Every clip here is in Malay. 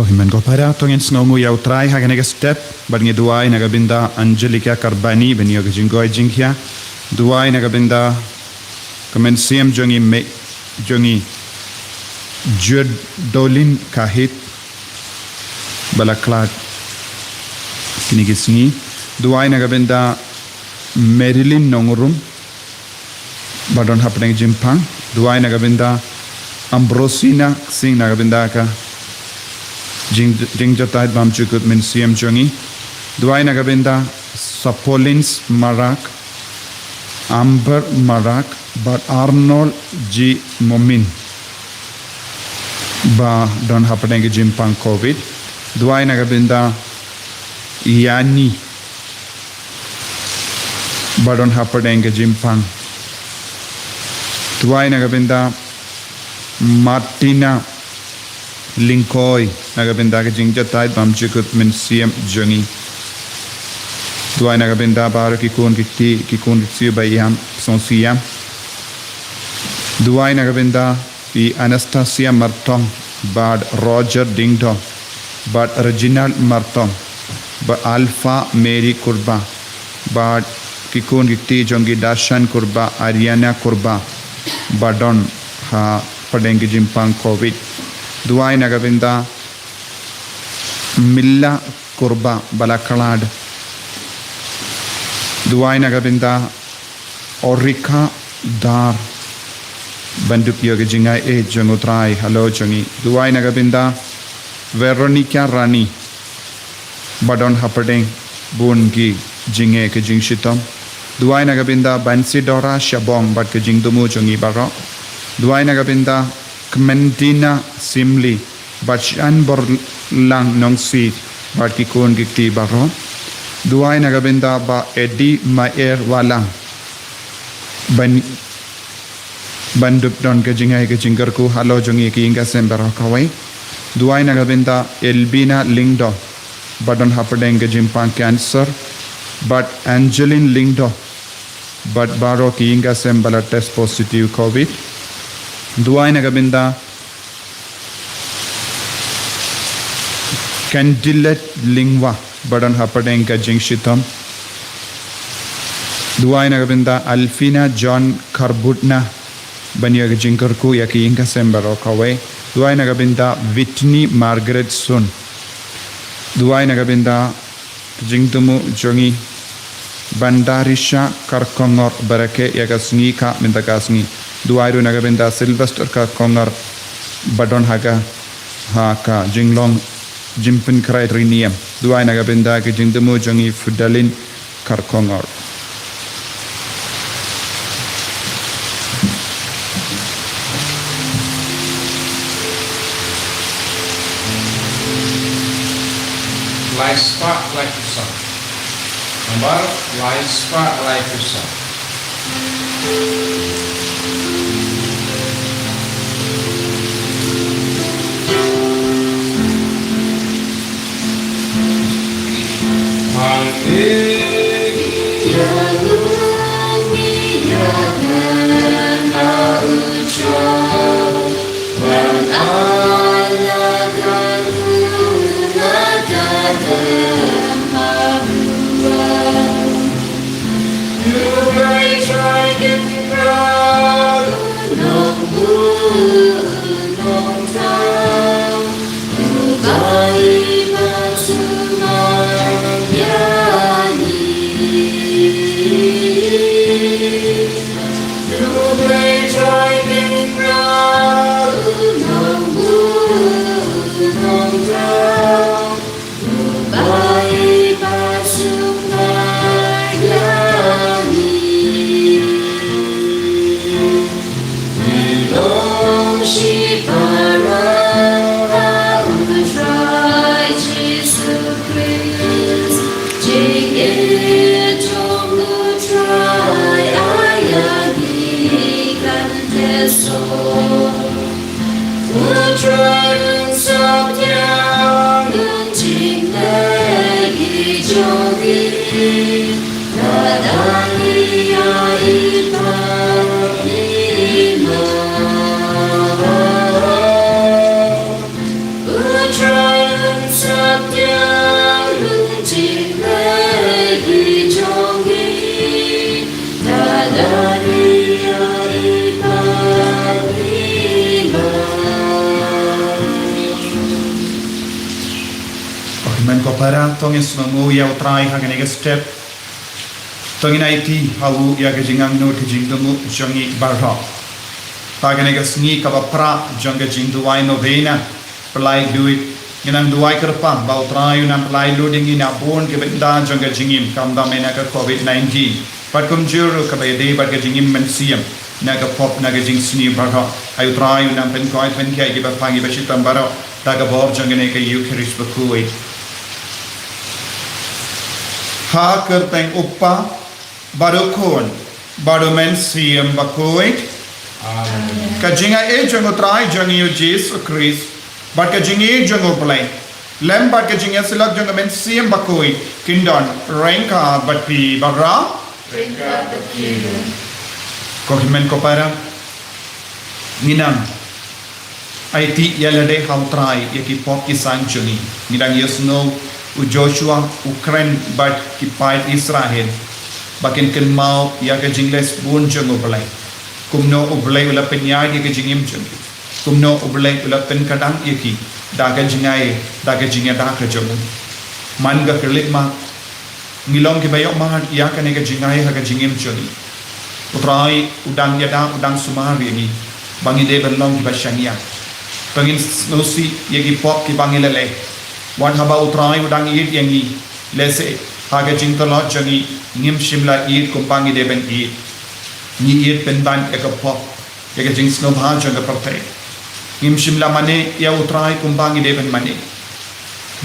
Kohimen gopara tongen snongu yau trai haganega step barnge duai nagabinda Angelika Karbani benio gejingoi jingkia duai nagabinda kemensiam jongi Jodolin kahit balaklat kinigisni duai nagabinda Marilyn Nongurum badon hapneng jimpang duai nagabinda Ambrosina Singh nagabinda ka Jingjatait Bamchukut min CM Jongi Duai Nagabinda Sapolins Marak Amber Marak But Arnold G. Momin Ba Don Hapaneng Jimpang COVID Duai Nagabinda Yani Ba Don Hapaneng Jimpang Duai Nagabinda Martina Linkoi nagabinda ke jingjatait bamchukut min CM Jongi duai nagabinda bar kikun kiti bayam sonsiam duai nagabinda pi Anastasia Martong bad Roger Dingdo bad Reginald Martong bad Alpha Mary Kurba bad kikun kiti jongi Dashan Kurba Ariana Kurba badon ha padengi jimpang COVID duai nagabinda Milla Kurba Balakalad duai nagabinda Orika Dar Banduk yoga jingai jongutrai hello jongi duai nagabinda Veronica Rani Badon Hapadeng Bungi jinge ke jingshitom duai nagabinda Bansidora Shabong bad ke jingdumu jongi baro duai nagabinda Kmentina Simli Bachan Borlang Nongsi Barkikun Gikti Baro Duai Nagabinda Ba Edi Maer Walang Bandup Don Gajingai Gajingarku Halo Jongi Kinga Sembaro Kawai Duai Nagabinda Elbina Lingdo Badon Hapadeng Gajimpang Cancer But Angeline Lingdo But Baro Kinga Sembala Test Positive COVID Duai nagabinda Candilet Lingwa Badan Hapadeng Jingshitam Duai nagabinda Alfina John Karbutna Banya Jinkarku Yaki Inka Sembaro Kawe Duai nagabinda Whitney Margaret Sun Duai nagabinda Jingtumu Jongi Bandarisha Karkongor Barake Yagasni Ka Mintakasni Duairu nagabinda Sylvester ka kongar badon haga ha ka jinglong jimpin kraitrinium duai nagabinda ke jingdemu jongi fudalin kar kongar Light spark like the sun. Number light spark like the sun. Try tongin snongu ya utrai hagenega step tongin IT hawu ya kejingang no kejingdumu jongi barha hagenega sngi kabapra jonga jingduai novena pelai duit inang duai kerpa ba utrai unam pelai loading ina bon ke benda jonga jingim kamda mena ka COVID-19 patkum juru ka bede ba kejingim mensiam naga pop naga jing sni barha ayu trai unam pen koi pen kai ke ba pangi ba chitam baro daga bor jongane ka eucharist bakui ha kerteng uppa barukon barumen siam bakui ka jinga e jongo trai jongi Jesus Christ but ka jingi jongo play lem but ka jinga silak jongo men siam bakui kindon renka batpi barra renka batpi ko himen ko para minam IT yalade hautrai yaki pop ki sanchuni nidang yesno u Joshua Ukraine but ki fight Israel bakin ken mau yaga jingles bun jongo belai kumno ublai ula penyai yaki jingim jongi kumno ublai ula pen kadang yaki daga jingai daga jinga daga jongo man ga kelik ma ngilong ki bayok ma yaka nega jingai haga jingim jongi utrai udang yada udang sumari ni bangi de belong ki basyania pengin snosi yagi pop ki bangilele wan haba utrai udang id yangi lese haga jingtala jangi ngim shimla id kumbangi de ben id ni id pen ban ek pop yaga jing sno bha janga prate ngim shimla mane ya utrai kumbangi de ben mane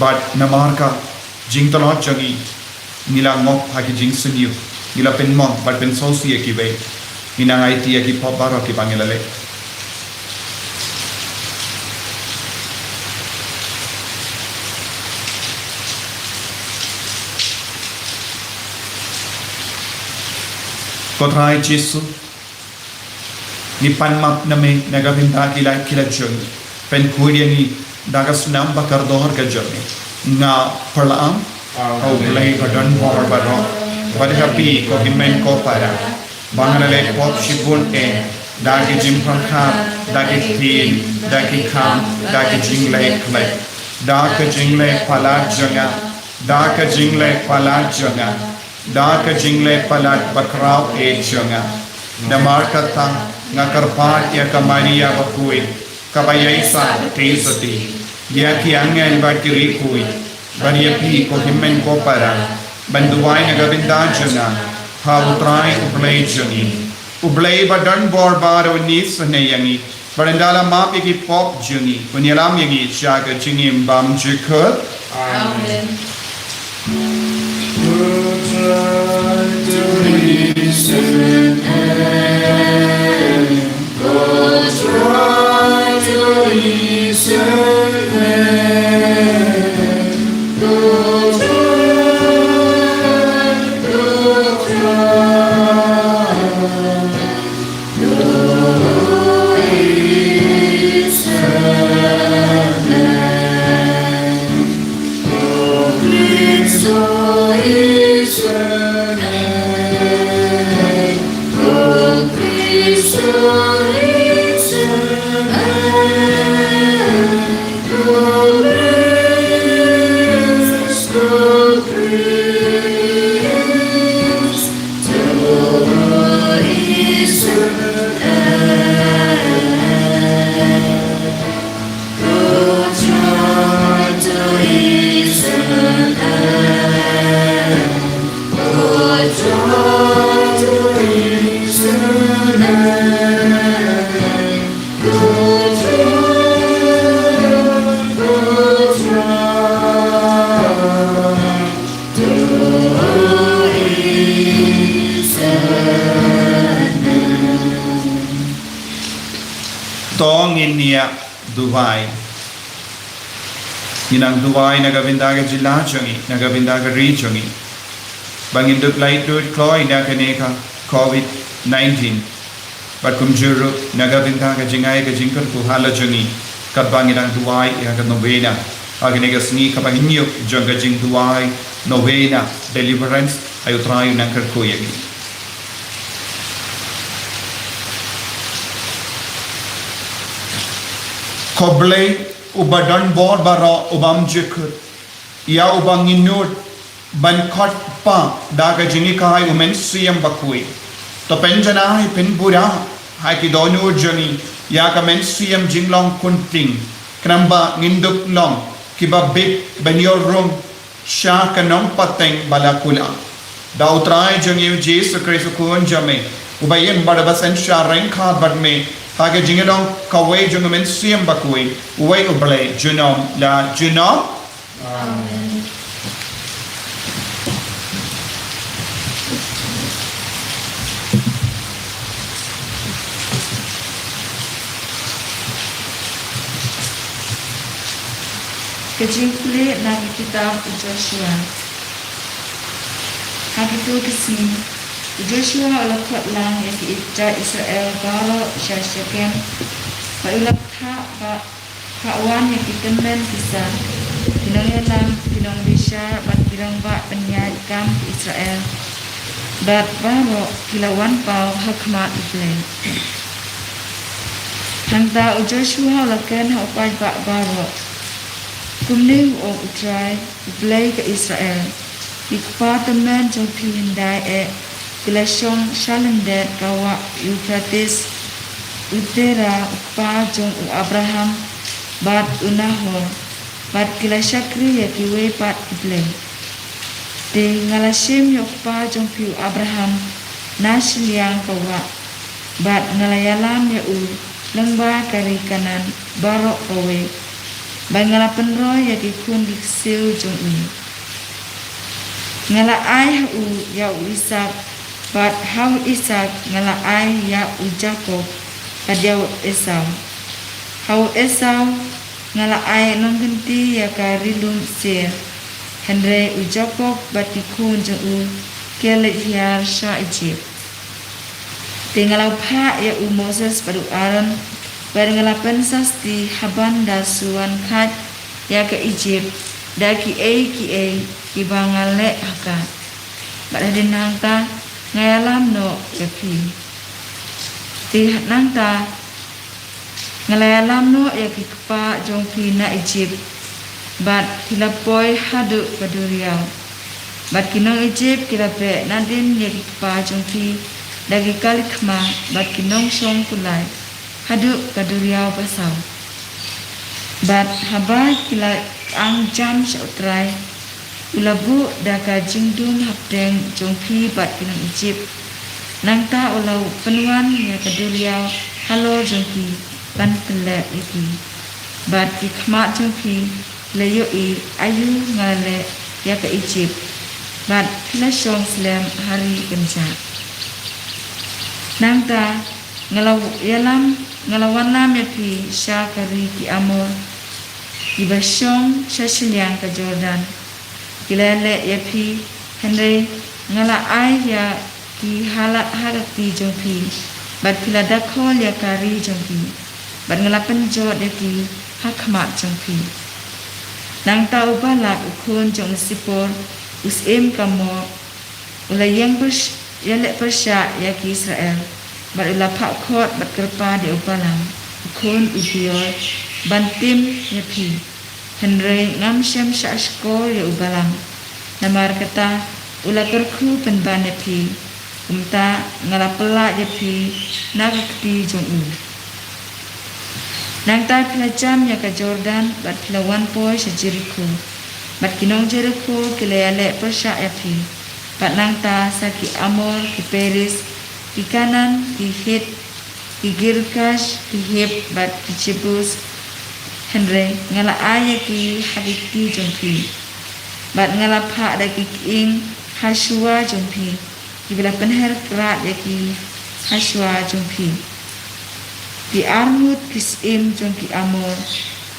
but namarka jingtala jangi nila ngok hagi jing sunyu nila pen mon but pen sosi yaki be ina IT yaki pop baro ki bangilele Kotrai Jesu ni panmap name nagabinta kilai kilajun pen kuya ni dagas nam bakar dohar kajun nga perlaam au blai badan bor baro badhapi ko himen ko para banganale pop shibun e dagi jimpangka dagi tin dagi kam dagi jingle klai dagi jingle pala janga dagi jingle pala janga daka jingle palat bakrao e changa damar kata ngakarpat ya kamaria bakui kabayai sa tesati ya ki angel bakiri kui bariya pi ko himmen ko para banduai nagabinda jana ha utrai ublai jani ublai badan bor baro nis neyangi barandala map ki pop jani kunyalam yangi shaga jingim bam jikut amen Dubai inang Dubai nagabindaga jilla changi nagabindaga regioni bangin duk light dut kloi nakaneka COVID-19 but kumjuru nagabindaga jingai ka jingkar ku hala changi kabang inang Dubai ya ka novena aginega sni kabahinyo jonga jing Dubai novena deliverance ayo try nang kar ku yagi Koble ubadan bor bara ubam jikut ya ubang inut ban khot pa da ka jingi kai umen siam bakui to penjana hai pen pura hai ki donu jani ya ka men siam jinglong kunting kramba nginduk long kiba big banyor room sha kanong pateng balakula da utrai jangi Jesus Christ kun jame ubayen badabasan sha rengkha badme hage jingedong kawai jung men siam bakui uwai uble junom la junom Amen. Kejingkule nagi kitab Joshua. Hakitu kesini Joshua olakot lang yaki ija Israel balo syasyakem Paulat ha kawan yaki temen kisah Pinang yalam pinang bisa bat pinang ba penyai kam Israel bat balo kilawan pau hakmat ible Hangta Joshua olakan hapai ba balo Kumning o utrai iblay ke Israel ikpa teman jong pindai kilasong shalendet kawa Euphrates utera ukpa jong Abraham bat Nahor bat kilasakri ya kiwe bat iblay de ngalasim yokpa jong piu Abraham nasliang kawa bat ngalayalam ya lengba kari kanan barok kawe Bangala penroy ya kikun diksil jong ini. Ngala ai hu ya Isak bat hau Isak ngala ai ya Jakob pada Esau. Hau Esau ngala ai nonggenti ya karilum Seir. Henry Jakob bat kikun jong kele hiar sha Egypt. Tinggal pa ya Moses pada Aaron Barangalapan sasti haban da suan kat ya ke Egypt da ki bangale haka pada dinangta ngayalam no yapi ti nangta ngayalam no ya ki kepa jongpi na Egypt bat tilapoy hadu kaduriau bat kinong Egypt kilape nadin ya ki kepa jongpi dagi kalikma bat kinong song kulai Hadu kaduriau pasau. Bat haba kila ang jam sautrai. Ulabu daka jingdung hapdeng jongki bat kinang Egypt. Nangta ulau penuan ya kaduriau halo jongki ban pelak iki. Bat kikmat jongki layoi ayu ngale ya ke Egypt. Bat kila syong selam hari kenca. Nangta ngelawan lam yapi syakari ki amor ibasyong syasiliang ke Jordan kilale yapi Henry ngala ai ya ki halat harati jongpi bat kila dakol ya kari jongpi bat ngala penjot yapi hakmat jongpi nang tau balak ukun jong sipor usim kamor ulayang yalek persya ya ki Israel bat ula pak khot bat kerpa di upalang ukun ubiol bantim yapi Henry ngam syam syashko ya ubalang namar kata ula kerku penban yapi umta ngalapela yapi nagakti jong nang ta pilajam ya ke Jordan bat pilawan poy sa Jericho bat kinong Jericho kilayale persya yapi bat nang ta sa ki Amor ki Peris di kanan, di Hit, di Girkash, di Hip, bat di Jebus, Henry ngala aya ki Habiti jongpi, bat ngala pak da ki ing Hashua jongpi, di belah penher kerat ya ki Hashua jongpi, di Armut kisim jongki Amor,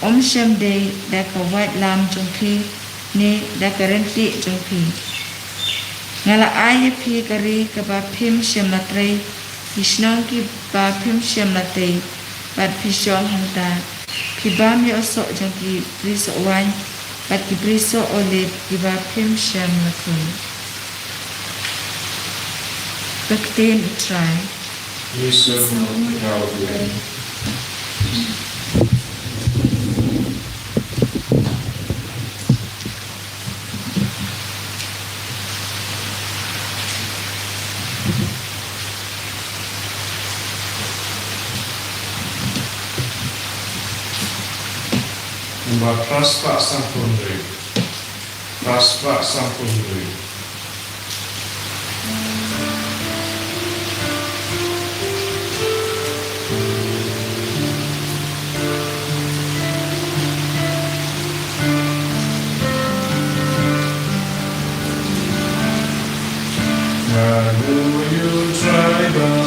Om Shemday da ka White Lam jongpi, ni da ka Rentik jongpi. Ngala aya pi kari ka ba phim shem latre hisnong ki ba phim shem late bat phishong hanta ki ba mi oso jang ki priso wan bat ki priso olip ki ba phim shem late bakten try Yesu Yahweh Traspa sampundri. Traspa sampundri. Hallelujah, tribal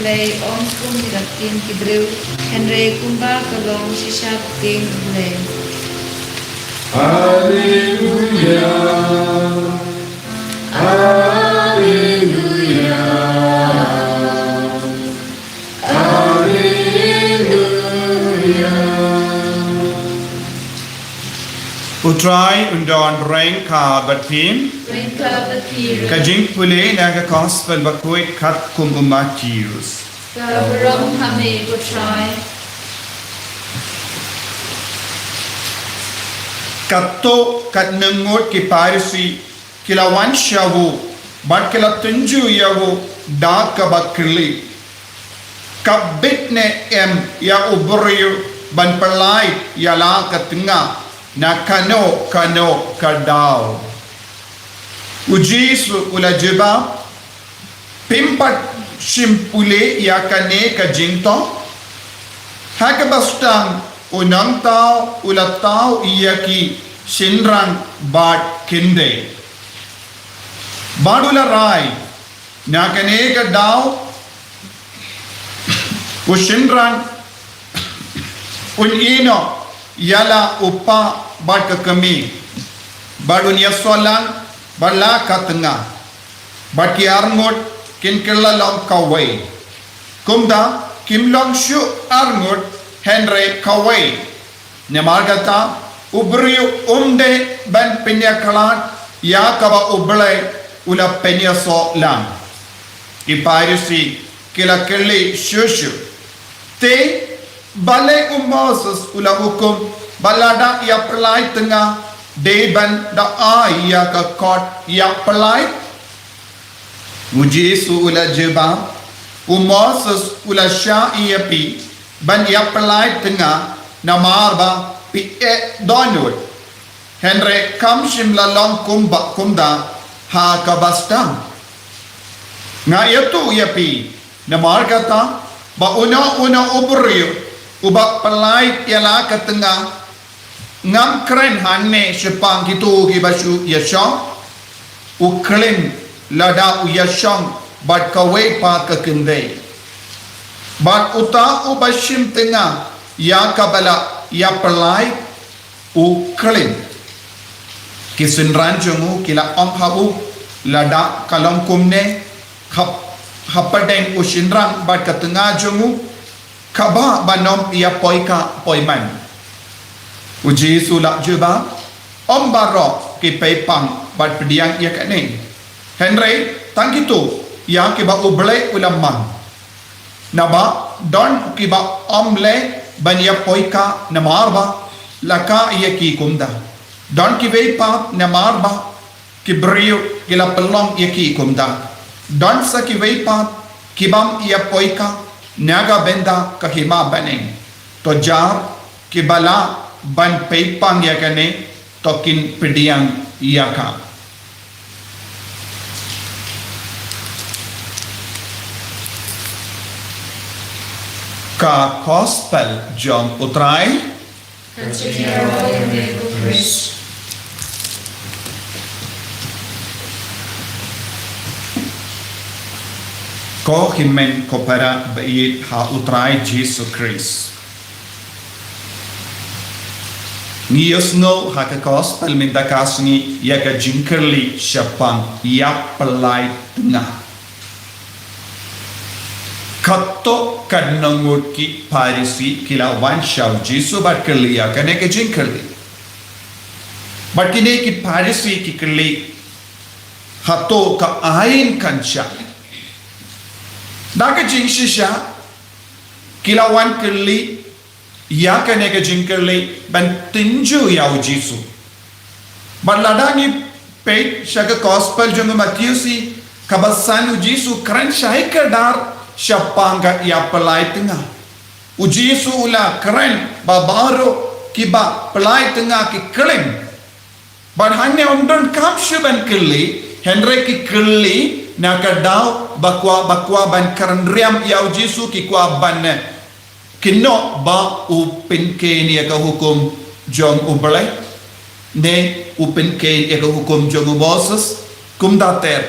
play on kum diratin kidrew Henry kumba kalong sisap ting play. Hallelujah. Hallelujah. Hallelujah. Utrai undon rain ka batim kajing pule naga gospel bakuit kat kumbumatius Kabarong kami utrai katto kat nengut ki parisi kilawan shavu bat kila tunju yavu da ka bakli kabit ne em ya ubriyu ban perlai ya la katinga na kano kadao ujisu ula jiba pimpat shimpule ya kane ka jinto hakabastang unang tao ula tao iyaki shinrang bat kinde badula rai na kane ka dao ushinrang unino yala upa bat kami badunia solang bala katanga bat ki arngot kin kella long kawai kumda kimlong shu arngot henry kawai nemargata ubriu umde ban pinyakalat ya kaba ublai ula penya so lang iparisi kila kelli shushu te bale Moses ula hukum balada ia perlai tengah deban da ya ka kot ya pelai Yesu ula jeba Moses ula sya ia pi ban ya pelai tengah namar ba pi donut Henry kam shimla long kumda ha kabastam nga itu ya pi namar kata ba una ubrio uba pelai ialah ke tengah ngam keren hanne sepang gitu ki basu yashong uklim lada uyashong bat kawe pa ke kendai bat uta ubashim tengah ya kabala ya pelai uklim kisin ranjungu kila om habu lada kalong kumne hapadeng ushinrang bat ke tengah jungu kaba banom ia poika poiman uji sulak juba om barok ki pepang bat pediang ia kane Henry tang gitu ya ki ba ublai ulamang naba don ki ba omle ban ia poika namarba laka ia ki kumda don ki vepa namarba ki brio ki la pelong ia ki kumda don sa ki vepa ki bam ia poika naga benda kahima baneng to jar ki bala ban peipang ya kane tokin pediang yaka ka gospel John utrai ko himen ko para bait ha utrai Jesus Christ Nios no ha ka gospel minta kasni ya ka jinkerli syapang ya pelai tengah kato kanangut ki parisi kila wanshau Jesus bat kerli ya kane ka jinkerli bat kine ki parisi ki kerli hato ka ain kancha Daga jing shisha kilawan kerli ya kane ka jing kerli ban tinju ya ujisu ban ladangi peit shaga gospel jungu Matiusi kabasan ujisu kran shai kadar syapanga ya pelai tengah ujisu ula kran babaro kiba pelai tengah ki klim ban hanya omdon kapshuban kerli Henry ki kerli nakadaw bakwa ban karandriam yaw Jesu ki kwa ban kino ba upin ke ni ka hukum jong ublay ne upin ke ka hukum jong Moses kum da ter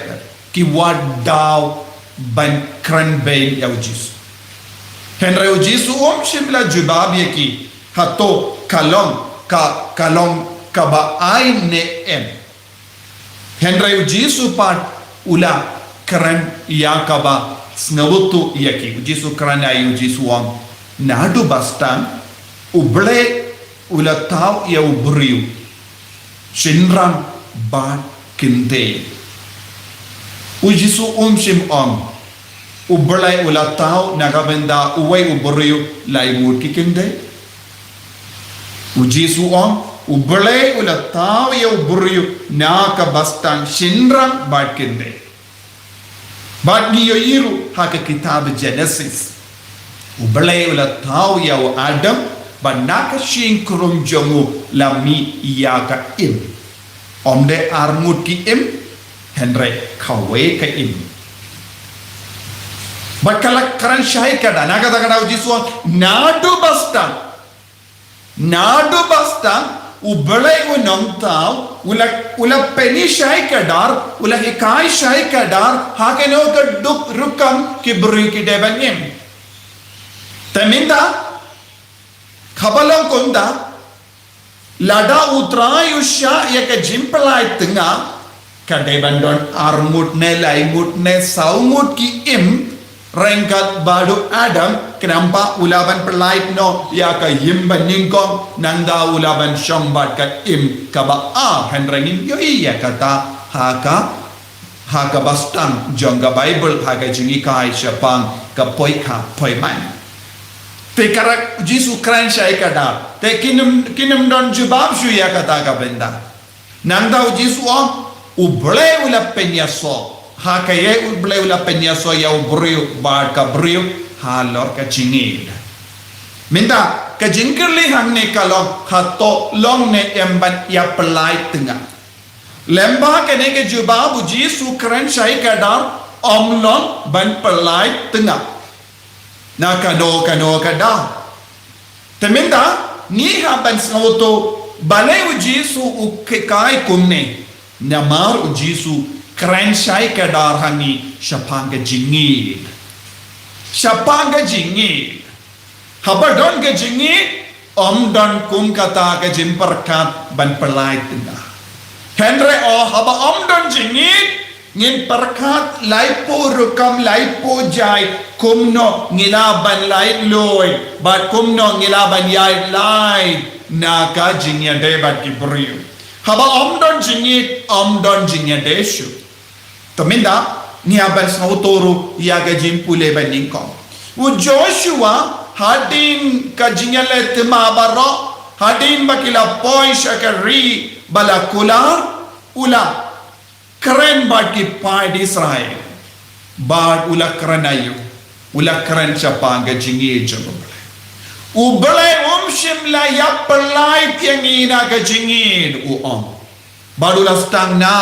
ki wadaw ban kranbe yaw Jesu Henry Jesu shimla jubab ki hato kalong ka ba ay ne em Henry Jesu pat ula kran yakaba snawutu yaki Jesu kran ayu Jesu wang nadu bastan uble ula taw ya ubriu shinran ba kinde Jesu shim uble ula taw nagabenda uway ubriu laimut ki kinde Jesu uble ula taw ya ubriu naka bastan shinran ba kinde Bat niyo iru haka kitab Genesis ublay ula taw ya Adam banaka shing krum jongu lami iyaka im omde armut ki im Henry kawe ka im bakala karan shai kada naga daga Jesu nadu basta ublay unong taw ula peni shai kadar ula hikai shai kadar hakeno ka duk rukam ki bri ki debanim taminda khabalang konda lada utrayusha ya ka jimpalai tengah ka debandon armut ne laimut ne saumut ki im rengkat badu Adam kenapa ulaban pelait no ya ka yimban ningkong nanda ulaban syambat ka im kaba henrengin yo iya kata haka bastang jongga Bible haka jingi kai syapang ka poika poiman te karak Jesu kran syai kada te kinum don jubab shu ya kata ka benda nang daw Jisu uble ula penyaso ha kaye uble ula penyaso ya ubriu ba ka briu ha lor ka jingid minta ka jingkerli hang ne kalong ha to long ne emban ya pelai tengah lemba ka ne ke juba bu Jisu keren syai ka dar long ban pelai tengah na kano ka dar teminda ni ha ban sauto balai u Jisu u kai kumne namar u Jisu keren syai ka dar hangi syapanga jingid habar don ke jingid don kum kata ke jimperkat ban pelai tengah Henry haba don jingid ngin perkat laipo rukam laipo jai kumno ngilaban lai loy bat kumno ngilaban yai lai naka jingya debat kibriu haba don jingya desu teminda niaban sautoro yaga jimpule baningkom u Joshua hadin ka jingya le tema baro hadin bakila poi shakari balakula ula keren bad ki paid Israel bad ula keren ayu ula keren chapanga jingi jangole ubale shimla ya pelai tiangina ka jingin bad ula stang na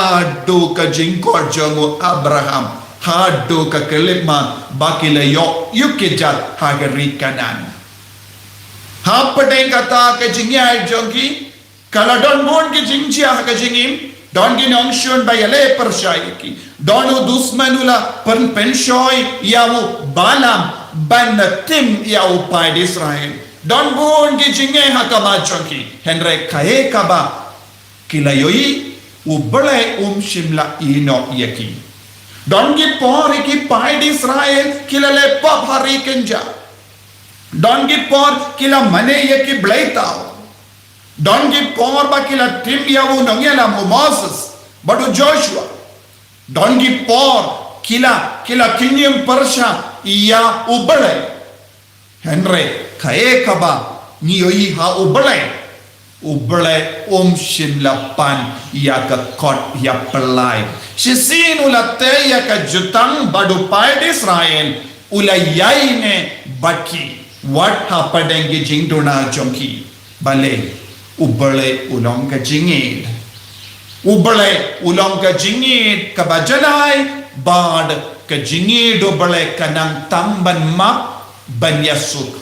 do ka jingkor jangu Abraham ha do ka kelipman bakila yo yukijat hagari kanan ha padeng kata ka jingi jangi kala don bon ki jingja ka jingim don gi nong shun ba yale pershai ki donu dusmanula pen penshoi yamu balam ban tim yau pai Israel don bon gi jinge hakama chonki henre kae kaba kilayoi ubale shimla ino yaki don gi por ki pai Israel kilale pop hari kenja don gi por kila mane yaki blaitao don gi por bakila tim yawu nongela Moses badu Joshua don gi por kila kingdom Persha iya ubale henry kae kaba niyoi ha ubale shimla pan ya ka kot ya pelai shisin ulate ya ka jutang badu pai Israel ulayaine baki what happened engi jingdona jonki bale ubale ulong ka jingid kabajalai bad ka jingid ubale kanang tamban ma banyasuk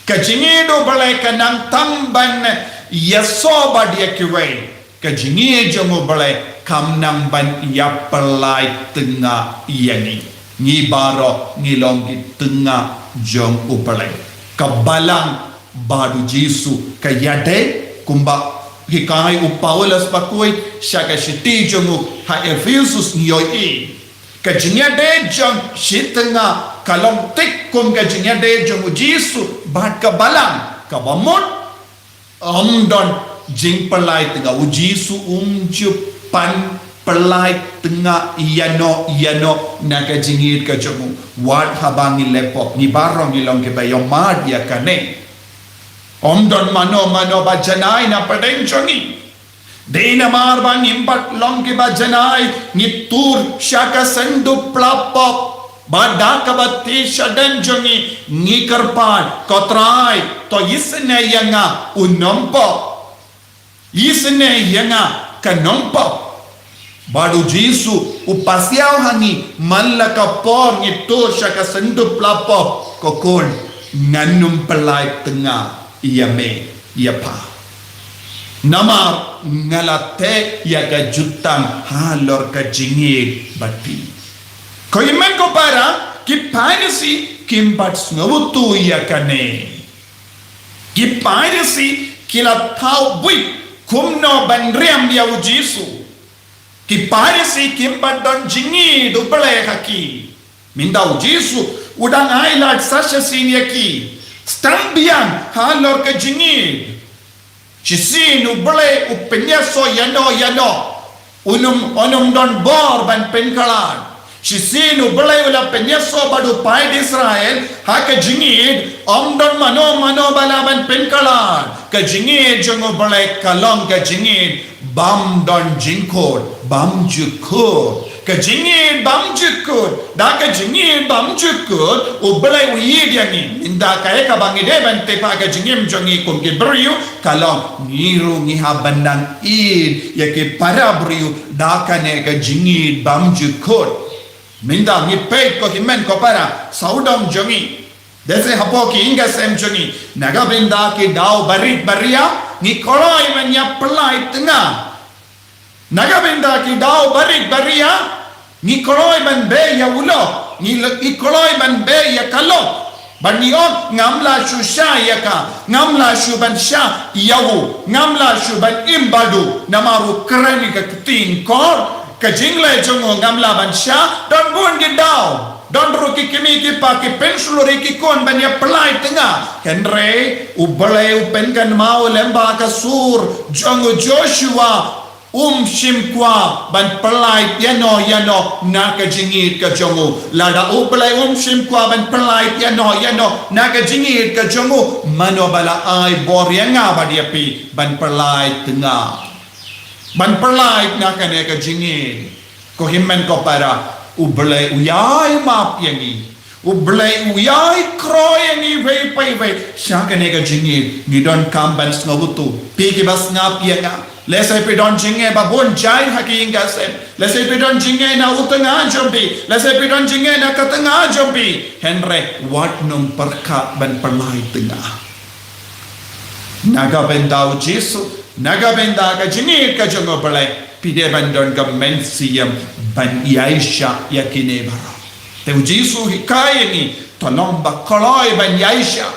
ka jingid ubale kanang tamban yaso bad yakiway ka jingid jong ubale kamnang ban yapalai tengah yani ni baro ngilong tengah jong ubale kabalang badu Jisu kayade kumba hikai u Paulus pakoi shaka shiti jongu ha Efesus nyoi ka jinyade jong shitanga kalong tik kum ka jinyade jongu Jisu bat ka balang ka bamut don jing pelai tengah u Jisu pan pelai tengah yano na ka jingit ka jongu wat habangi lepok ni barong ilong ke bayong mad ya kane don mano bajanai na padeng chongi dena mar bang impat long ke bajanai ni tur shaka sendu plapop badaka batti shadan chongi ni karpan kotrai to isne yanga kanompo badu Jisu upasiaw hangi malaka por ni tur shaka sendu plapop kokon nganum pelai tengah iya pa nama ngalate ya ka jutang halor ka jingid bati ko imen ko para ki piracy kimbat snawutu ya kane ki piracy kila tau bui kumno banriam ya Jisu ki piracy kimbat don jingid ubale haki minda Jisu udang ailat sasha sinyaki stambian halor ka jingid chisin ubale upenyaso yano unum don bor ban penkalan chisin ubale ula penyaso badu pai Israel ha ka jingid don mano balaban penkalan ka jingid jong ubale kalong ka jingid bam don jingkod bam jukod ke jingid bam jukod da ke jingid bam jukod ublai uyid yang ni inda kaya ka bangi de bante pa ke jingim jongi kum ke beriu kalau ngiru ngiha bandang id ya ke para beriu da kane ke jingid bam jukod minda ngi pei ko himen ko para saudam jongi dese hapo ki inga sem jongi naga benda ki dau barit baria ni koloi menya pelai tengah naga benda ki dau barit baria ni koloi ban be ya ulo ni koloi ban be ya kalo ban ni on ngamla shu sha ya ka ngamla shu ban sha yawu ngamla shu ban imbadu namaru krani ka tin kor ka jingle jongo ngamla ban sha don bun ki dau don ruki kimi ki pa ki pensuluri ki kon banya pelai tengah henre ubale upen kan mau lemba ka sur jongo Joshua shimkwa ban pelai yano na ka jingit ka jongo lada ubale shimkwa ban pelai yano na ka jingit ka jongo mano bala ai boryanga badiapi ban pelai tengah ban pelai na ka ne ka jingit ko himmen ko para ublay uyay map yangi ublay uyay kroy yangi vei pai vei siya kanega jingid ngidon kamban snabutu pigi bas ngap yanga lesay pidon jinge babon jay haking gasem lesay pidon jinge na utanga jombi lesay pidon jinge na katanga jombi henre wat nung perka ban perlay tengah naga bendau jisu naga benda ka jingid ka jongo balay pide bandon ka mensiyam ban yaisha yakine bara teu jisu hikaya ni tolong bakoloi ban yaisha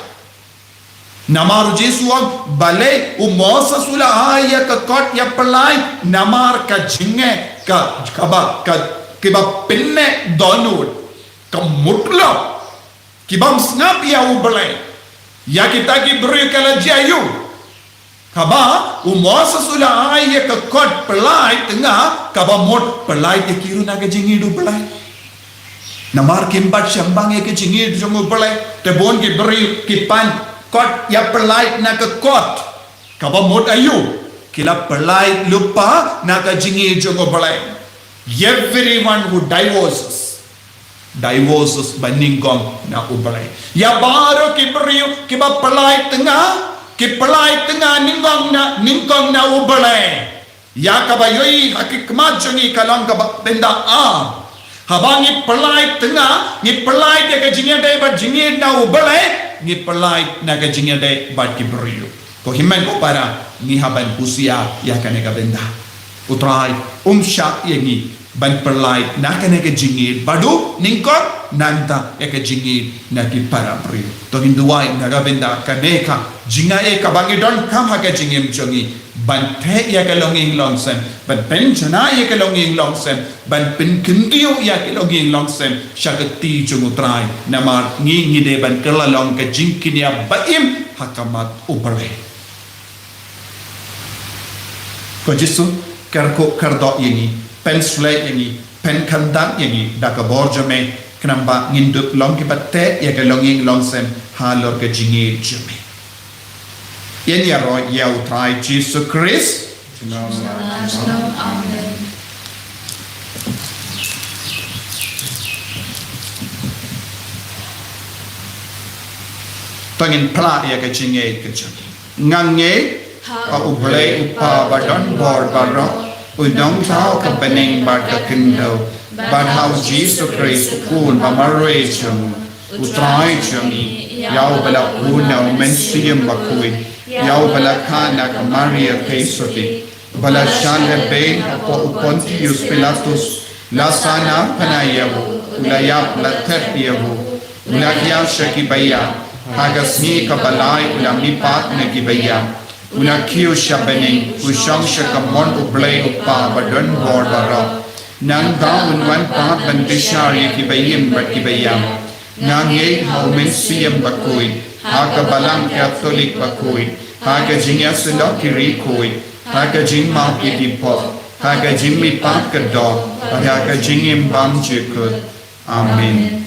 namar jisu ang bale umosa sula aya ka kot ya pelai namar ka jinge ka kaba ka kiba pinne donut ka mutlo kibam snap ya ubale ya kita ki beri kala jayu kaba umosa sula aya ka kot pelai tengah kaba mot pelai ke kiru na ke jingidu pelai namar kimbat syambang ke jingidu jongo pelai te bon ki beri ki pan kot ya pelai na ke kot kaba mot ayu kila pelai lupa na ke jingidu jongo pelai everyone who divorces baningkong na ubelai ya baru ki beri ki ba pelai tengah ki pelai tengah ningkong na ubelai ya kabayoi hakikmat jongi kalang ka benda habangi pelai tengah ni pelai de ka jingya de ba jingya na ubelai ni pelai na ka jingya de ba ki beriu ko himen ko para ni haban usia ya kanega benda utrai syak yangi ban pelai na kanega jingya badu ningkong nanta eka jingit na ki para beriu to hinduai na ka benda kaneka jinga ka bangi don kam ha ka jingim jongi ban the ya ka longing longsem ban pen chana ya ka longing longsem ban pen kindiu ya ka longing longsem shakati jungutrai namar ngi ngide ban kala long ka jingkinia baim hakamat ubare ko jisu karko kardo ini pen slay ini pen kandak ini da ka borjame kenamba nginduk long ki batte ya ka longing longsem halor ka jingit jame Yan ya roy ya utrai Jesus Christ. Amen. Tangin pla ya ka jinge ka jam. Ngange pa ublay upa badon bor baro udong tao ka bening bar ka kindo bar how Jesus Christ kun mamarwe jam utrai jami yaw bala una mensiyam bakui yaw bala kana ka Maria Kesofi bala shale be po Pontius Pilatus la sana panayavu ulayap la terpiyavu ulagya shakibaya hagasni ka balay ulamipat na gibaya unakiyo siya bening usang siya kamon ublay upa badon bordara nang daun wan pa bandishari kibayim bat kibayam nang ye haumen siyam bakui haga balang Katolik bakui haga jingya sila kirikui haga jing ma kitipo haga jing mi pat kado haga jingim bam jikut amin.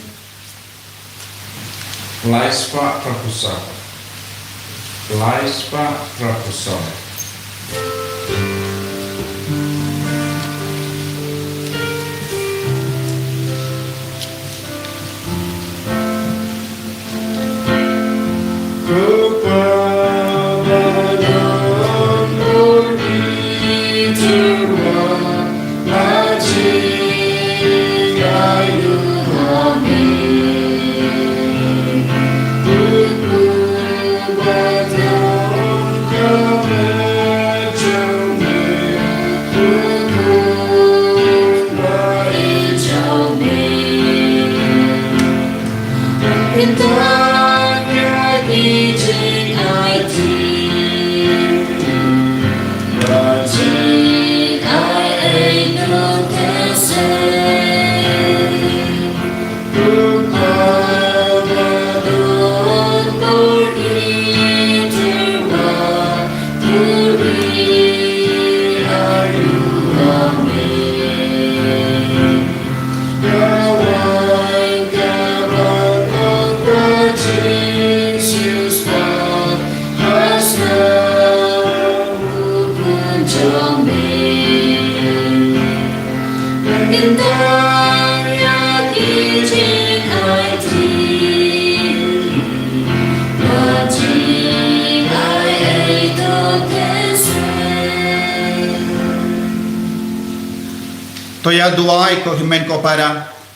Laispa Prapusa. Laispa Prapusa. तो या दुआई को हिमें को पारा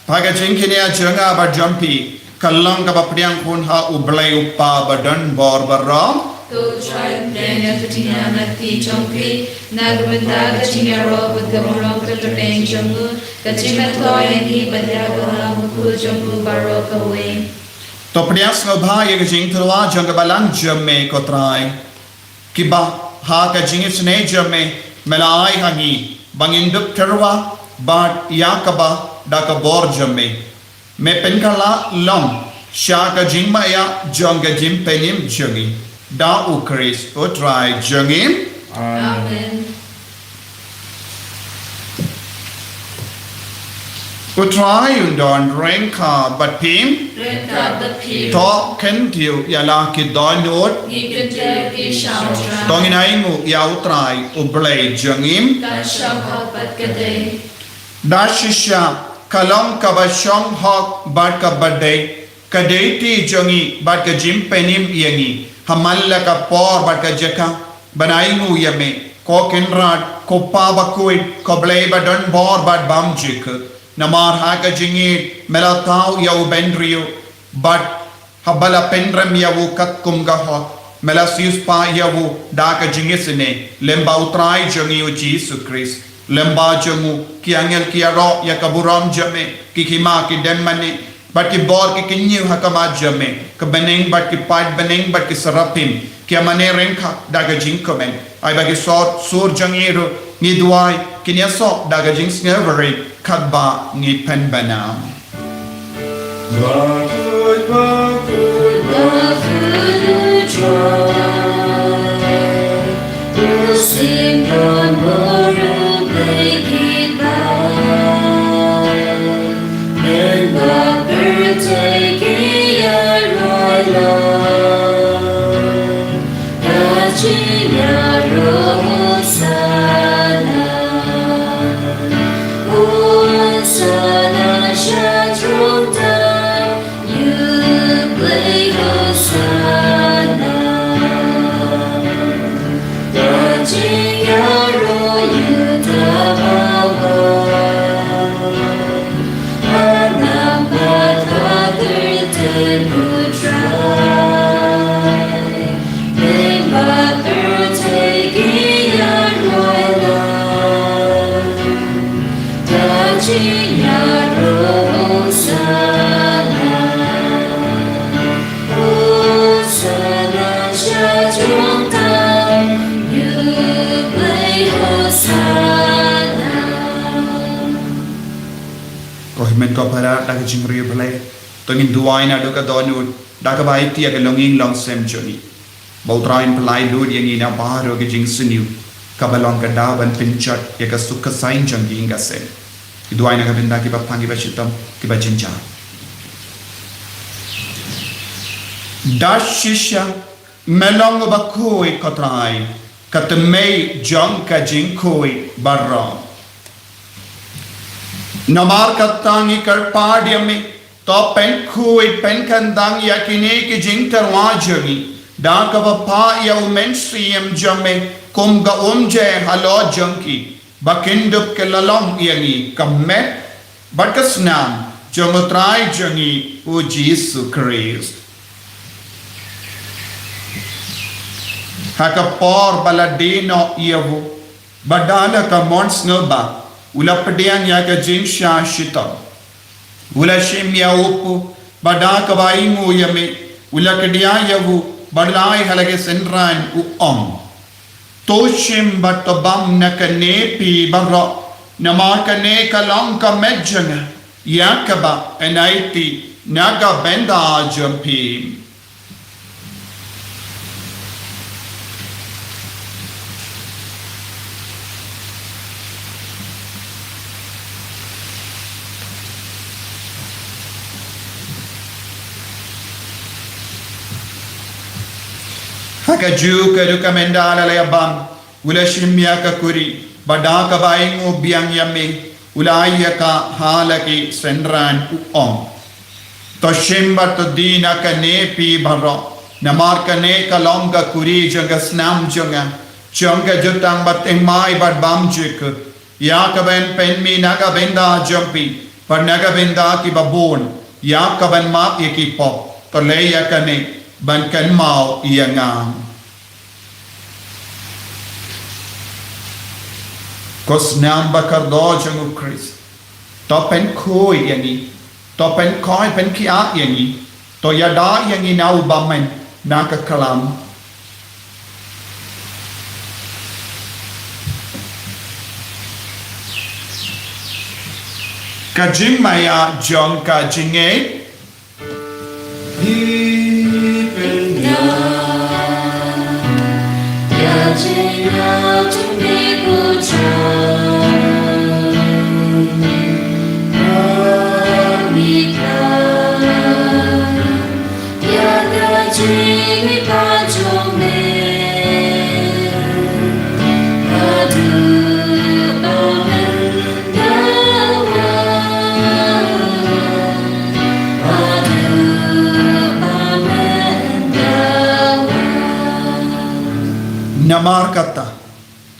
भागा जिंकिने जंगा बर जंपी कल्लंग का बपड़ियां खून हा उबले उपा बदन बोर बर्राम तो tribe Daniel Katina Mati Chongpi Nagbanda Kachinya Rob with the Morong Katang Jungu Kachimato and he Badaga Muku Jungu Barok away. तो प्रयास में भाई एक जिंग थरवा जंग बलांग जमे को त्राई कि बा हा का जिंग स्ने जमे मलाई हंगी बंगिंदुप थरवा बाट या कबा डा का बोर जमे मैं पेनकला लम शा का जिंग माया जंग जिम पेनिम जंगी डा उक्रिस ओ ट्राई जंगिम Amen. ओ ट्राई उन्डन रेंका बट पीम Red God the Peer. तो कंटियो या ला कि दानोट You can tell he shall try. दोंगिनाइमु या उतराई उबले जंगिम God shall help at Gade. दाशिशा कलम कबशम हक बाट का बडे कडेटी जंगी बाट का जिम पेनिम यंगी हमल्ला का पौर बाट का जका बनाइंगु यमे को किनराट को पाबकुइट को ब्ले बडन बोर बाट बाम जिक नमार हा का जिंगी मेला ताऊ या उबेंड्रियो बाट हबला पेंड्रम या वो कत्कुम का हो मेला सियुस पा या वो डा का जिंगी सने लेम्बा उतराई जंगी ओ जीसु Christ lemba jemu ki angel ki aro ya kaburam jame ki khima ki demmane bat ki bor ki kinyu hakama jame ka beneng bat ki pat beneng bat ki sarapim ki amane renka daga jinkomen ai bagi sort sur jangiro ni duai ki nya so daga jings nevery kadba ni pen banam Sing on world, make it bow. And the take it right love. Touching your Hosanna. Hosanna, shines from down. You play Hosanna. men ko para daga jingri bale to ngin duai na do ka donu daga bai ti ga longing long sem joni bautrain plai lud yang ina baro ga jing siniu ka balong ka da ban pinchat ya ka sukka sain jang inga sen duai na ga binda ki ba phangi ba chitam ki ba jinja dashisha melong ba koi kotrai katmei jang ka jing koi barra Namar katangi karpadyami to pen kui pen kandang yakine ki jingtar wajami da kavapa ya umensiam jame kum ga umje halo junki bakindup ke lalong yangi kamet But kesnam jongotrai jangi o Jesus Christ. Haka por baladino iavu badala ka mons noba ula pediang ya ka jinsha shita ula shimya upu badaka baingu yame ula kedia yavu badlai halage senran u toshim batabam nakane pi barra namakane kalang ka medjanga yakaba enaiti naga benda jampi. Hakaju keduka mendala layabam ula shimya ka kuri badaka baing ubiang yame ula ayaka halaki senran to shimba to dina ka nepi baro namar ka ne kalonga kuri janga snam janga jutang bateng mai bat bam jik ya ka ben penmi naga benda jampi par naga benda ki babon ya ka ben map yaki pop to leya ka ne ban kan mau iangam kos nam bakar do jangu Christ to pen koi yani to pen koi pen kia yani to yada yani nau bamen naka kalam kajing maya jong kajinge namar kata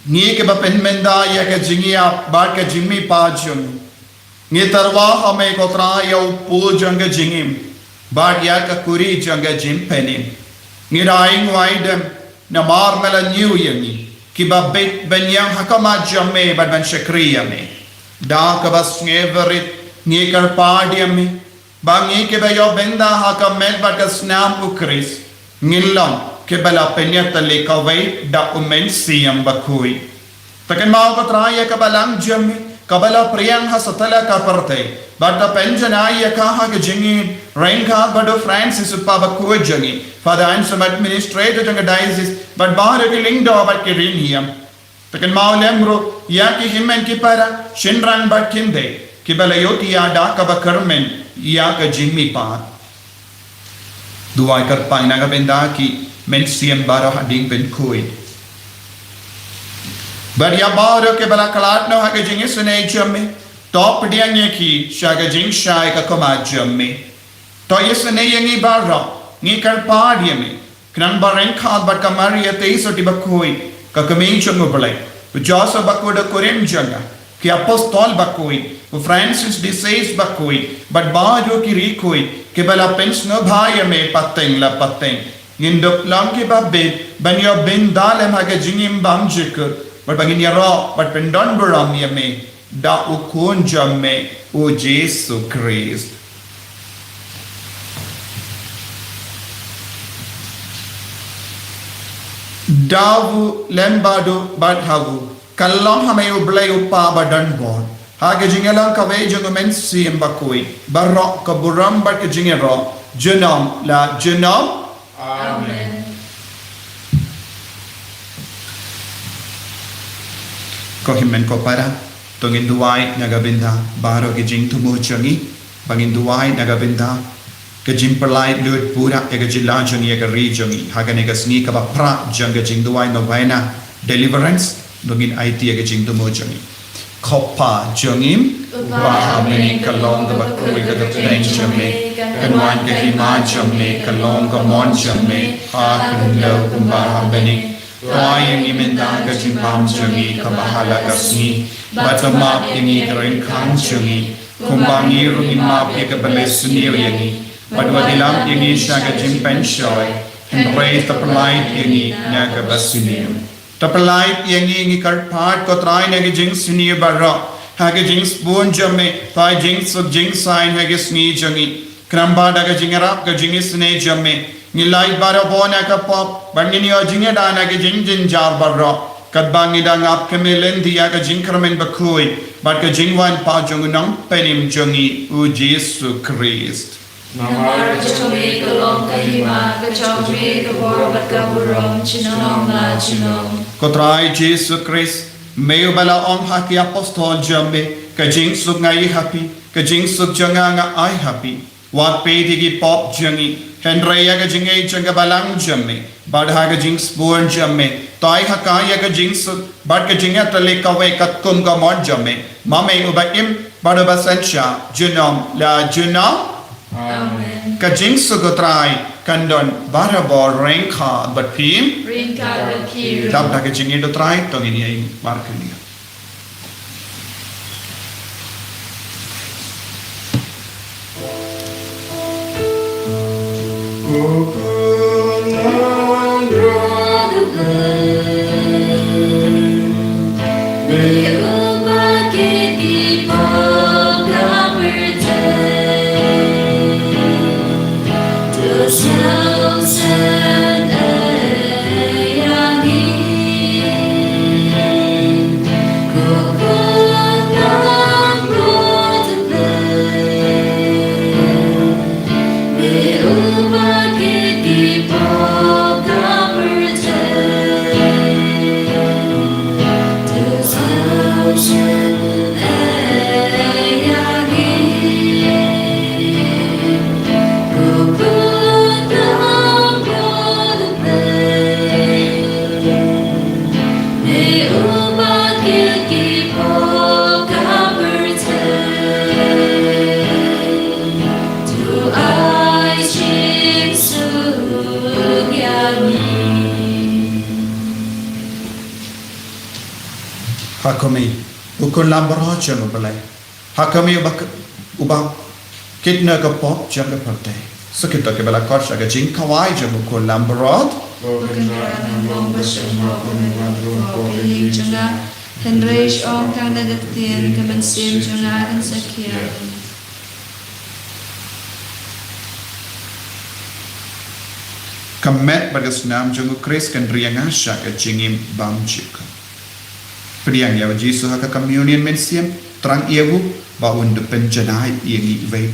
ngi ke bapen menda ya ke jingia ba ke jimmi pa jung ngi tarwa hame kotra ya pu jang jingim ba ya ka kuri jang jim penim ngi raing waidem namar mela new yemi ki ba bet ben yang hakama jamme ba ban shakriya me da ka bas ngeverit ngi kar padiami ba ngi ke ba yo benda hakam met ba ka snam ukris ngilam ke bala penyata lekawai da umen siyam bakui takan mau ko traya ka balang jam ka bala priyang hasatala ka parte bata penjana ya ka ha ke jingi ranka bado Francis pa bakui jangi father and some administrator jang diocese but bahar ke lingdo bat ke rin hiam takan mau lemro ya ki himmen ki para shinrang bat kinde ki bala yoti ya da ka bakarmen ya ka jingmi pa duai kar pa na ka benda ki men siam baro hading pen kui bar ya baro ke bala kalat no ha ke jing isne jamme top diang ye ki shaga jing shai ka koma jamme to isne yangi baro ngi kar pa diame kran baren khat bat kamari ya te so tibakoi ka kamin chungo bale joso bakoda koren janga ki apostol bakoi Francis de Sales bakoi but baro ki rikoi ke bala pensno bhai me pateng la pateng ngindop lang ki babbe banyo ben dalem haga jingim bam jikr but bangin yaro but pendon buram yame da ukun jamme o Jesus Christ davu lembado badhavu kallam hame ublay upa badan bon haga jingalang kave jungumen sim bakoi barro kaburam bat jingero junam la junam Amen. Ko himmen ko para tongin duai nagabinda baro ke jing tumu changi bangin duai nagabinda ke jing perlai lut pura ke jilla changi ke ri changi hagane ke sni ka pra jang ke jing duai novena deliverance dongin IT ke jing tumu changi khopa changim ba ameni kalong ka bakoi ka teng chame kanwan ke hima chame kalong ka mon chame ha kunlo kumba ameni Toyang imendang ka jimpam changi ka bahala ka sni batama ini karen kan changi kumbangi rungin map ye ka balesnir yangi padwadilam yangi shaga jimpen shoy henrei tapalait yangi naga basunir tapalait yangi ngi karpat ko trai nagi jing sunir barra hage jing spoon jamme tai jing sub jing sign hage sni jangi kramba daga jingarap ka jingi sne jamme nilai bara bona ka pop bangini o jinga dana ke jing jin jar barra kadbangi dang ap kemelen dia ka jing kramen bakui bat ka jingwan pa jungunang penim jungi u Jesu Christ Namar kachome kalom kahima kachome kabor kaburom chinom la chinom kotrai Jesu Christ meu bala om haki apostol jamme ka jing suk ngai happy ka jing suk janga nga ai happy wat pe digi pop jangi henrei ka jingai janga balang jamme badha ka jing spoon jamme tai hakaya ka jing suk bad ka jinga tale ka we kat kum ka mon jamme mame ubaim badaba sensha junom la junom Amen ka jing suk trai kandon barabor rengkha batim Rinka Bakiru Tap dah kecing itu try, tong ini yang marker ni. Hakami ukun lambaro jangan belai. Hakami ubah kitna ke pop jangan partai. Sekitar ke bala kors agak jing kawai jangan ukun lambaro. Henrei om kang nagatien kemensim jangan sekia. Kamet bagasnam jangan Chris kan riang asya ke jingim bam jika. Priang ya Jesu haka communion mensiam terang iawu baun de penjanai iangi vai.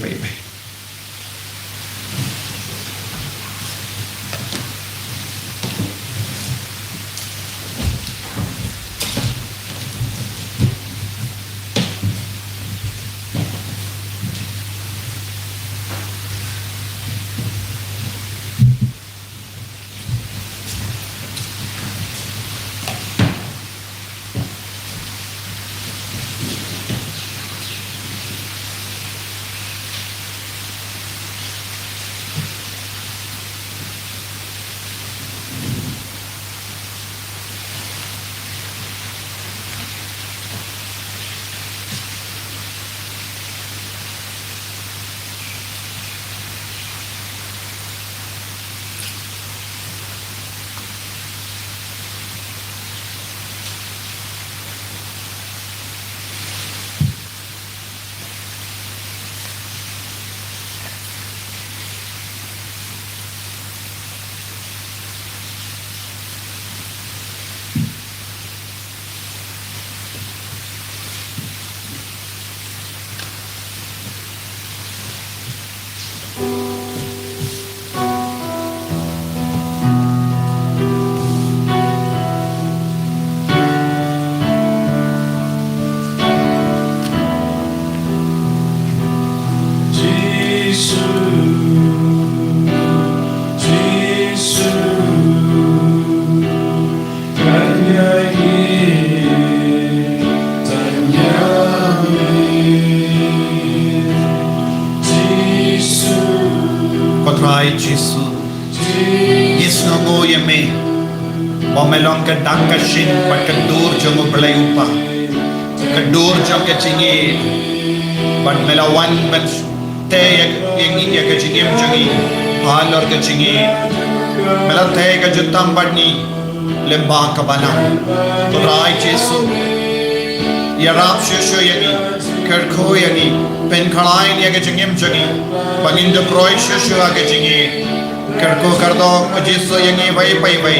Bomelong ke dang ke shin pat ke dur jong belai upa ke dur jong ke cingi ban melawan ban te yang ya ke jingim jangi halor ke jingi mela te ke jutam badni lemba ka bana rai jesu ya rap shushu yangi kerkho yangi pen khalai ya ke jingim jangi bangin de kroi shushu ke jingi kerko kardo jesu yangi vai pai vai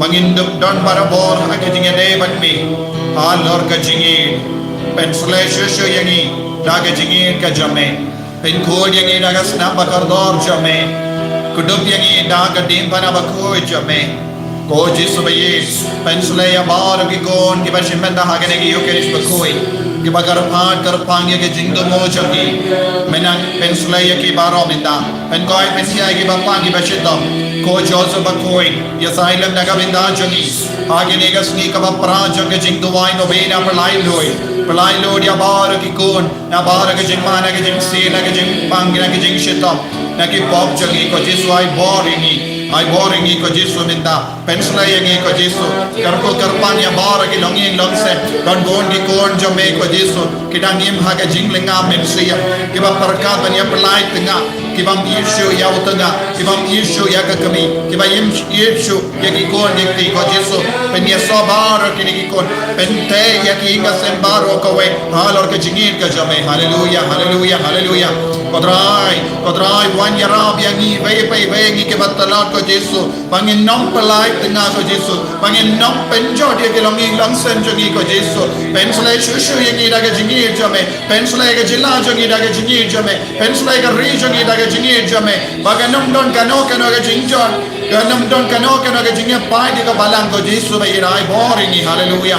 bangin de don barabor ke jingi de badmi halor ke jingi pen sule shushu yangi da ke jingi ke jame pen khol yangi da ka snap bakardor jame kudup yangi da ka dim bana bakoi jame ko jisu bayi pensule ya bar ki kon ki bashimenda hagene ki yokerish bakoi ki bagar phat kar pangye ke jingdo mo jagi menang pensule ya ki baro binda pen koi pensia ki bappa ki bashidam ko jozo bakoi ya sailam daga binda jagi hagene ka sni ka bapra jagi jingdo wai no bena pelai loi ya bar ki kon ya bar ke jingmana ke jing sila ke jing pangina ke jing shitam na ki pop jagi ko jisu ai boringi ko jisu minta pensla yangi ko jisu karko karpan ya bara ki longi longse don gon ki kon jome ko jisu kidangim haga jinglenga mensia ki ba parkat ban ya pelai tengah ki bam yeshu ya utanga ki bam yeshu ya ka kami ki ba yeshu ya ki kon ki ko jisu pen ya so bara ki kon pen te ya ki inga sembaro ko we halor ke jingir ka jome hallelujah kodrai wan ya rab yangi ve ngi ke batalat ko jisu bangin nom pelai tengah ko jisu bangin nom penjo dia ke longi langsen jangi ko jisu pensle shushu yangi daga jingir jame pensle ke jila jangi daga jingir jame pensle ke ri jangi daga jingir jame baganum don kano ke jingjon ganum don kano ke jingir pai di ka balang ko jisu bai rai boringi hallelujah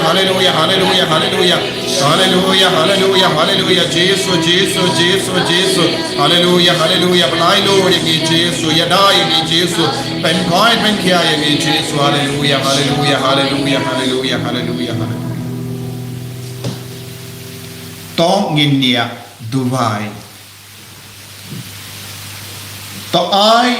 jisu hallelujah belai lo yangi jisu ya dai yangi jisu pen koi pen kia yangi jisu hallelujah to nginia dubai to ai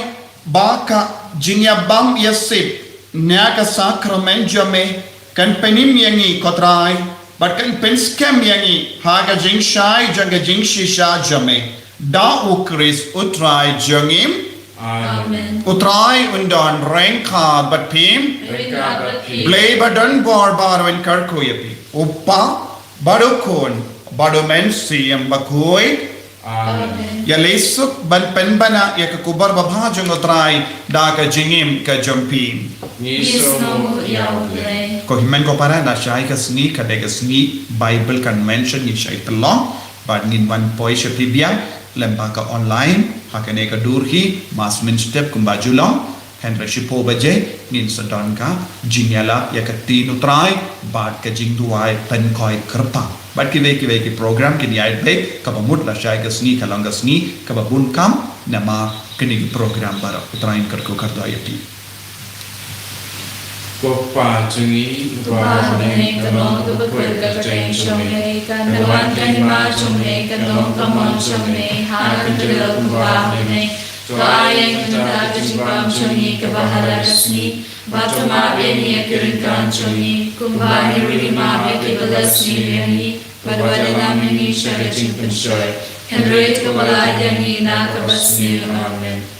baka jinya bam yasip naka sakrament jame kan penim yangi kotrai but kan pen scam yangi haga jing shai janga jing shisha jame da ukris utrai jangim Amen. utrai undon rengka bat pim blay badan bor barwen karko yapi upa badukon badumen siyam bakoi Amen. ya lesuk ban penbana ya kubar babha jang utrai da ka jingim ka jampim Nisno Yahweh. ko himen ko para na shai ka sni ka de ka sni bible convention ni shai talong bad ngin wan poi shapi biang lembaga online hakane ka durhi masmin step kumbajulong henry shipo baje ngin sadon ka jinyala ya ka tinu trai bad ka jingduai pen koi kerpa bad ki ve ki program ki ni ai be ka bamut la shai ka sni ka longa sni ka babun kam nama kini program bara utrain karko kardo ayati Kopa jungi Tuhanay kanong tubagpul kagating siyonay kanawan kanima siyonay kanong kamon siyonay hakan kadal kubahanay Tuayang kandagajibam siyonay kabahalagasni Batamabyan niya kirinkan siyonay Kumbani rinimabya kibalasni riyani Padwala namin ni siya raching pansyoy Henry kawaladyan ni nakabasni Amen.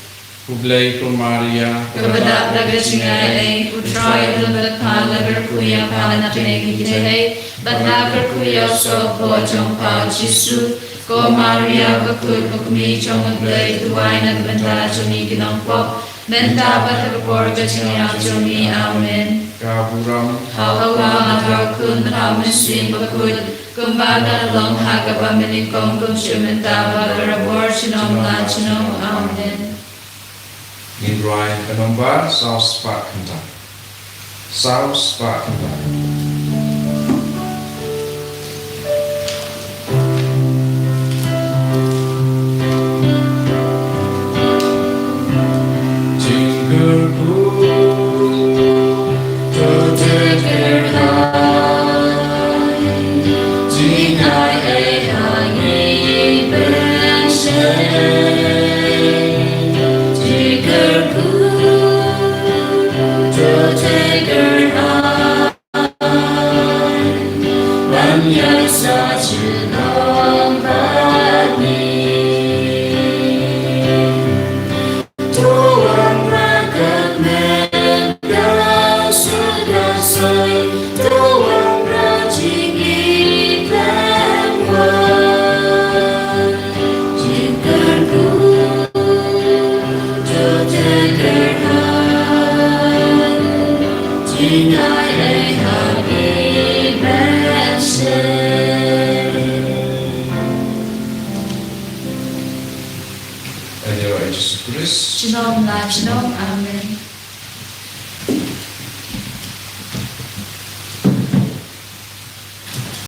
Kublai ko Maria Kepada lagasingay utray labat palagar kuya panakinigihay batlagar kuya so pojong pao Jisu ko Maria bakul bakmi chong aglay duway nagbanta choni ginangpok benta batagapor gachingya choni Amen. Kaburam Hawa matrakun ramasin bakul kumbaga long hagabaminikong kumshimenta bagarabor chinom lanchinom Amen. Nindrai Kanomba South Spark Kanta Yes, such a long Jinkarku Tutekerhan Jingai Happy birthday. Dari Yesus Kristus. Shalom, Amen.